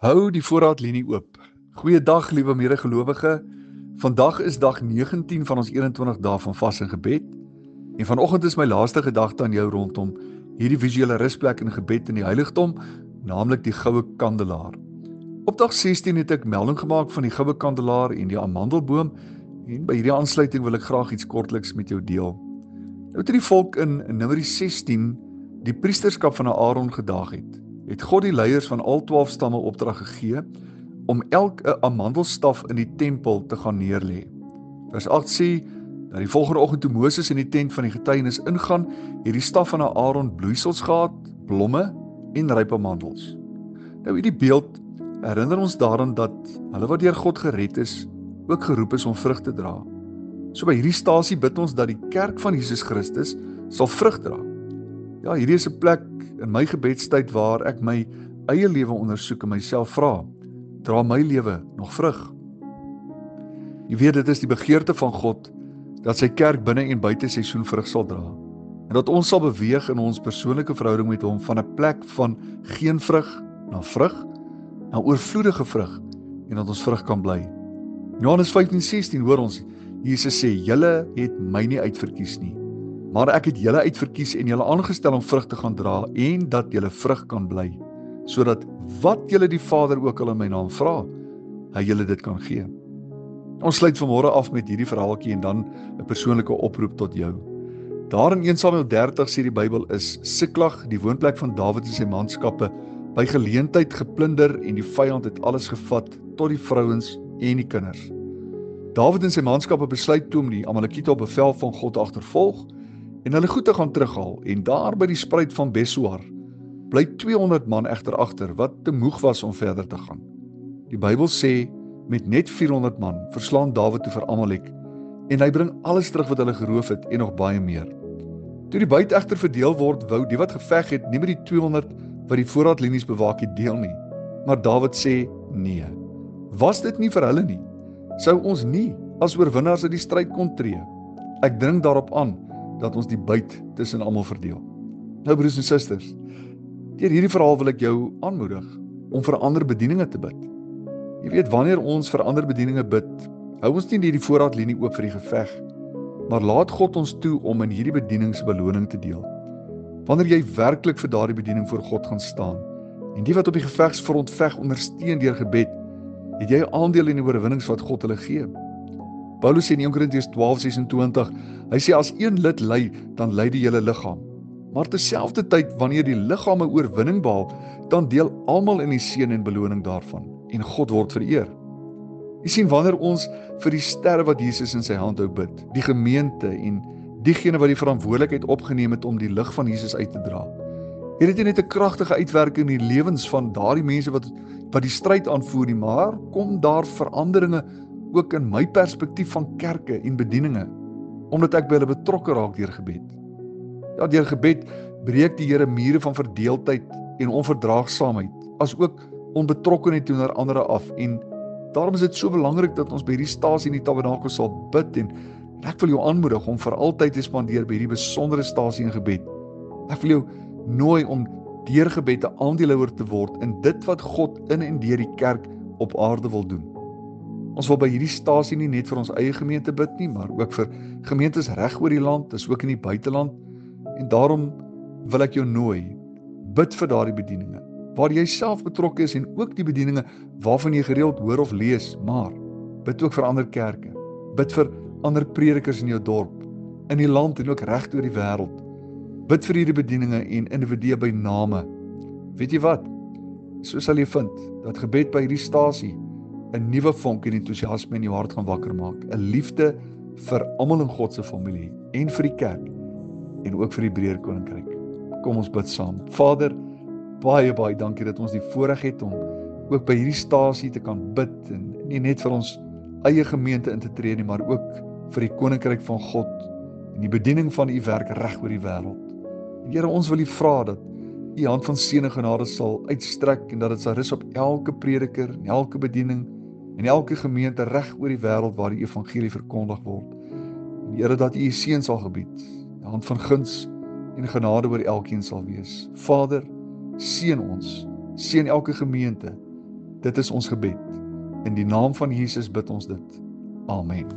Hou die voorraadlinie oop. Goeiedag, liewe medegelowige. Vandag is dag 19 van ons 21 dae van vas en gebed. En vanoggend is my laaste gedagte aan jou rondom hierdie visuele rusplek in gebed in die heiligdom, naamlik die goue kandelaar. Op dag 16 het ek melding gemaak van die goue kandelaar en die amandelboom, en by hierdie aansluiting wil ek graag iets kortliks met jou deel. Nou toe die volk in Numeri 16 die priesterskap van Aaron gedaag het God die leiers van al 12 stamme opdrag gegee om elk 'n amandelstaf in die tempel te gaan neerlê. Vers 8 sê dat die volgende oggend toe Moses in die tent van die getuienis ingaan, het die staf van Aaron bloeisels gehad, blomme en ryp amandels. Nou hierdie beeld herinner ons daaraan dat hulle wat deur God gered is, ook geroep is om vrug te dra. So by hierdie stasie bid ons dat die kerk van Jesus Christus sal vrug dra. Ja, hierdie is 'n plek in my gebedstyd waar ek my eie lewe ondersoek en myself vra, dra my lewe nog vrug? Jy weet, dit is die begeerte van God dat sy kerk binne en buite seisoen vrug sal dra, en dat ons sal beweeg in ons persoonlike verhouding met hom van 'n plek van geen vrug na vrug, na oorvloedige vrug, en dat ons vrug kan bly. Johannes 15:16 hoor ons Jesus sê, julle het my nie uitverkies nie, maar ek het julle uitverkies en julle aangestel om vrug te gaan dra en dat julle vrug kan bly, sodat wat julle die Vader ook al in my naam vra, hy julle dit kan gee. Ons sluit vanmôre af met hierdie verhaaltjie en dan 'n persoonlike oproep tot jou. Daar in 1 Samuel 30 sê die Bybel is Siklag, die woonplek van Dawid en sy manskappe, by geleentheid geplunder en die vyand het alles gevat tot die vrouens en die kinders. Dawid en sy manskappe besluit toe om die Amalekiete op bevel van God te agtervolg en hulle goed te gaan terughaal, en daar by die spruit van Besoar bly 200 man egter agter wat te moeg was om verder te gaan. Die Bybel sê met net 400 man verslaan Dawid toe vir Amalek en hy bring alles terug wat hulle geroof het en nog baie meer. Toe die byt egter verdeel word, wou die wat geveg het nie met die 200 wat die voorraadlinies bewaak het deel nie, maar Dawid sê nee. Was dit nie vir hulle nie? Sou ons nie as oorwinnaars in die stryd kon tree? Ek dring daarop aan dat ons die byt tussen almal verdeel. Nou broers en susters, deur hierdie verhaal wil ek jou aanmoedig om vir ander bedieninge te bid. Jy weet, wanneer ons vir ander bedieninge bid, hou ons nie die voorraadlinie oop vir die geveg, maar laat God ons toe om in hierdie bedieningsbeloning te deel. Wanneer jy werklik vir daardie bediening voor God gaan staan, en die wat op die gevegsfront veg ondersteun deur gebed, het jy aandeel in die oorwinnings wat God hulle gee. Paulus sê in 1 Korintiërs 12:26, hy sê as een lid ly, dan ly die hele liggaam. Maar terselfdertyd, wanneer die liggaam 'n oorwinning behaal, dan deel almal in die seën en beloning daarvan, en God word vereer. Jy sien, wanneer ons vir die sterre wat Jesus in sy hand hou bid, die gemeente en diegene wat die verantwoordelikheid opgeneem het om die lig van Jesus uit te dra, het dit nie net 'n kragtige uitwerking in die lewens van daardie mense wat die stryd aanvoer nie, maar kom daar veranderinge ook in my perspektief van kerke en bedieninge, omdat ek by hulle betrokke raak deur gebed. Ja, deur gebed breek die Here mure van verdeeldheid en onverdraagsaamheid, as ook onbetrokkenheid teenoor ander af, en daarom is dit so belangrik dat ons by hierdie stasie in die tabernakel sal bid, en ek wil jou aanmoedig om vir altyd te spandeer by hierdie besondere stasie in gebed. Ek wil jou nooi om deur gebed 'n aandeelhouer te word in dit wat God in en deur die kerk op aarde wil doen. Ons wil by hierdie stasie nie net vir ons eie gemeente bid nie, maar ook vir gemeentes reg oor die land, dis ook in die buiteland, en daarom wil ek jou nooi, bid vir daardie bedieninge, waar jy self betrokke is, en ook die bedieninge waarvan jy gereeld hoor of lees, maar bid ook vir ander kerke, bid vir ander predikers in jou dorp, in die land en ook reg oor die wêreld. Bid vir hierdie bedieninge en individue by name. Weet jy wat? So sal jy vind dat gebed by hierdie stasie 'n nuwe vonk en entoesiasme in jou hart gaan wakker maak, 'n liefde vir almal in God se familie en vir die kerk en ook vir die breër koninkryk. Kom ons bid saam. Vader, baie dankie dat ons die voorreg het om ook by hierdie stasie te kan bid, en nie net vir ons eie gemeente in te tree nie, maar ook vir die koninkryk van God en die bediening van u werk reg oor die wêreld. Here, ons wil u vra dat u hand van seën en genade sal uitstrek en dat dit sal rus op elke prediker en elke bediening en elke gemeente reg oor die wêreld waar die evangelie verkondig word. En Here, dat u seën sal gebied, die hand van guns en genade oor elkeen sal wees. Vader, seën ons, seën elke gemeente, Dit is ons gebed. In die naam van Jesus bid ons dit. Amen.